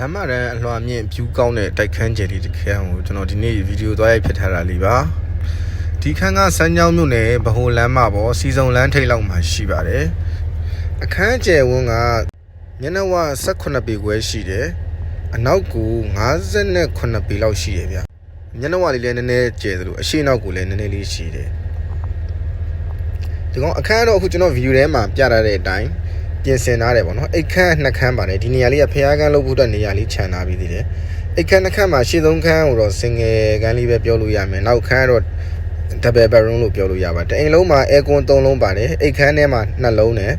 လမ်းမတန်းအလွှာမြင့်ဖြူကောင်းတဲ့တိုက်ခန်းကျယ်လေးတစ်ခန်းကိုကျွန်တော်ဒီနေ့ဗီဒီယိုသွားရိုက်ဖြစ်ထားတာလေးပါဒီခန်းကစမ်းချောင်းမြို့နယ်ဗဟိုလမ်းမပေါ်စီစုံလမ်းထိပ်လောက်မှာရှိပါတယ်အခန်းကျယ်ဝန်းကမျက်နှာဝ18ပေခွဲရှိတယ်အနောက်ကူ58ပေလောက်ရှိတယ်ဗျမျက်နှာဝလေးလည်းနည်းနည်းကျယ်သလိုအရှိနောက်ကူလည်းနည်းနည်းလေးရှိတယ်ဒီကောင်အခန်းတော့အခုကျွန်တော်ဗီဒီယိုထဲမှာပြထားတဲ့အတိုင်းပြင်ဆင်ထားတယ်ပေါ့နော်အိတ်ခန်းနှစ်ခန်းပါတယ်ဒီနေရာလေးကဖျားခန်းလုပ်ဖို့အတွက်နေရာလေးခြံထားပြီးသေးတယ်အိတ်ခန်းနှစ်ခန်းမှာရှေ့ဆုံးခန်းကိုတော့ single ခန်းလေးပဲပြောလို့ရမယ်နောက်ခန်းတော့ double bedroom လို့ပြောလို့ရပါတယ်တအိမ်လုံးမှာ aircon 3လုံးပါတယ်အိတ်ခန်းထဲမှာ2လုံးနဲ့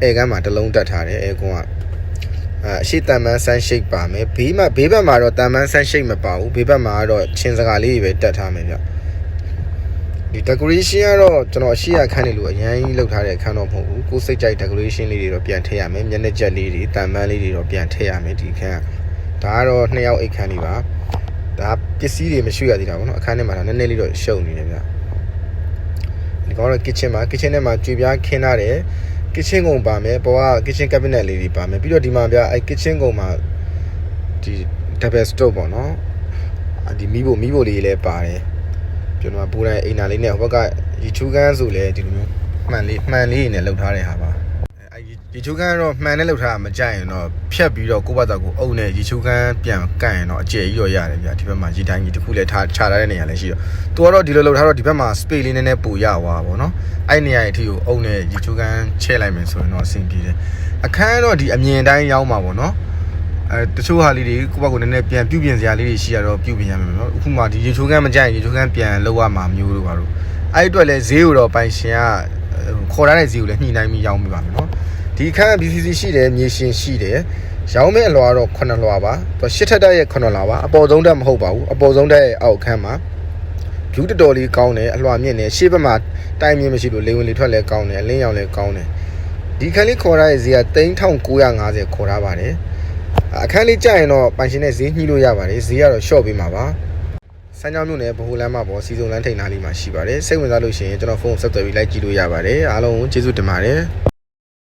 အိမ်ခန်းမှာ1လုံးတက်ထားတယ် aircon ကအရှိတန်မန်း sunshade ပါမယ်ဘေးဘက်မှာတော့တန်မန်း sunshade မပါဘူးဘေးဘက်မှာတော့ချင်းစကားလေးပဲတက်ထားမယ်ဗျဒီ decoration ကတော့ကျွန်တော်အရှိရခန်းနေလို့အရင်ကြီးလုပ်ထားတဲ့ခန်းတော့မဟုတ်ဘူးကိုယ်စိတ်ကြိုက် decoration လေးတွေတော့ပြန်ထည့်ရမယ်မျက်နှာကျက်လေးတွေတန်မန်းလေးတွေတော့ပြန်ထည့်ရမယ်ဒီခန်းဒါကတော့2ယောက်အိတ်ခန်းလေးပါဒါပစ္စည်းတွေမရှိရသေးတာပေါ့နော်အခန်းထဲမှာတော့နည်းနည်းလေးတော့ရှုပ်နေတယ်ဗျဒီကောင်တော့ kitchen မှာ kitchen ထဲမှာကြွေပြားခင်းထားတယ် kitchen ကုန်ပါမယ်ပေါ်က kitchen cabinet လေးတွေပါမယ်ပြီးတော့ဒီမှာဗျအဲ kitchen ကုန်မှာဒီ double stove ပေါ့နော်ဒီမီးဖို့လေးလည်းပါတယ်ကျွန်တော်ပူတိုင်းအိမ်နာလေးနဲ့ဟိုဘက်ကရီချူကန်းဆိုလဲဒီလိုမျိုးမှန်လေးနဲ့လှုပ်ထားတဲ့ဟာပါအဲရီချူကန်းတော့မှန်နဲ့လှုပ်ထားတာမကြိုက်ရင်တော့ဖြတ်ပြီးတော့ကိုယ့်ဘက်တော့ကိုအုပ်နဲ့ရီချူကန်းပြန်ကန့်ရင်တော့အကျယ်ကြီးတော့ရတယ်ဗျာဒီဘက်မှာရီတိုင်းကြီးတစ်ခုလည်းထားချထားတဲ့နေရာလည်းရှိတော့သူကတော့ဒီလိုလှုပ်ထားတော့ဒီဘက်မှာ space လေးနည်းနည်းပိုရသွားပါဘောနော်အဲ့နေရာအထိကိုအုပ်နဲ့ရီချူကန်းချဲ့လိုက်မယ်ဆိုရင်တော့အဆင်ပြေတယ်အခန်းတော့ဒီအမြင်တိုင်းရောက်မှာပေါ့နော်တချို့ဟာလေးတွေကိုယ့်ဘက်ကနည်းနည်းပြန်ပြုပြင်စရာလေးတွေရှိရတော့ပြုပြင်ရမယ်နော်အခုမှဒီရေချိုးကန်းမကြိုက်ရင်ရေချိုးကန်းပြန်လောက်ရမှာမျိုးတို့ပါတော့အဲ့အတွက်လဲဈေးကိုတော့ပိုင်ရှင်ကခေါ်ထားတဲ့ဈေးကိုလည်းညှိနှိုင်းပြီးရောင်းပေးပါမယ်နော်ဒီခန်း BCC ရှိတယ်မြေရှင်ရှိတယ်ရောင်းမဲ့အလွှာတော့9လွှာပါသူ8ထပ်တက်ရဲ့9လွှာပါအပေါ်ဆုံးတက်မဟုတ်ပါဘူးအပေါ်ဆုံးတက်ရဲ့အောက်ခန်းမှာဖြူတော်လေးကောင်းတယ်အလွှာမြင့်တယ်ရှေ့ဘက်မှာတိုင်မြင့်မရှိလို့လေဝင်လေထွက်လဲကောင်းတယ်အလင်းရောင်လဲကောင်းတယ်ဒီခန်းလေးခေါ်ထားတဲ့ဈေးက3950ခေါ်ထားပါတယ်အခန်းလေးကြရင်တော့ပိုင်ရှင်နဲ့ဈေးညှိလို့ရပါတယ်ဈေးကတော့ short ပေးမှာပါစမ်းချောင်းမြို့နယ်ဗဟိုလမ်းမပေါ်စီစုံလမ်းထိပ်နားလေးမှာရှိပါတယ်စိတ်ဝင်စားလို့ရှိရင်ကျွန်တော်ဖုန်းဆက်သွယ်ပြီးလိုက်ကြည့်လို့ရပါတယ်အားလုံးကိုကျေးဇူးတင်ပါတယ်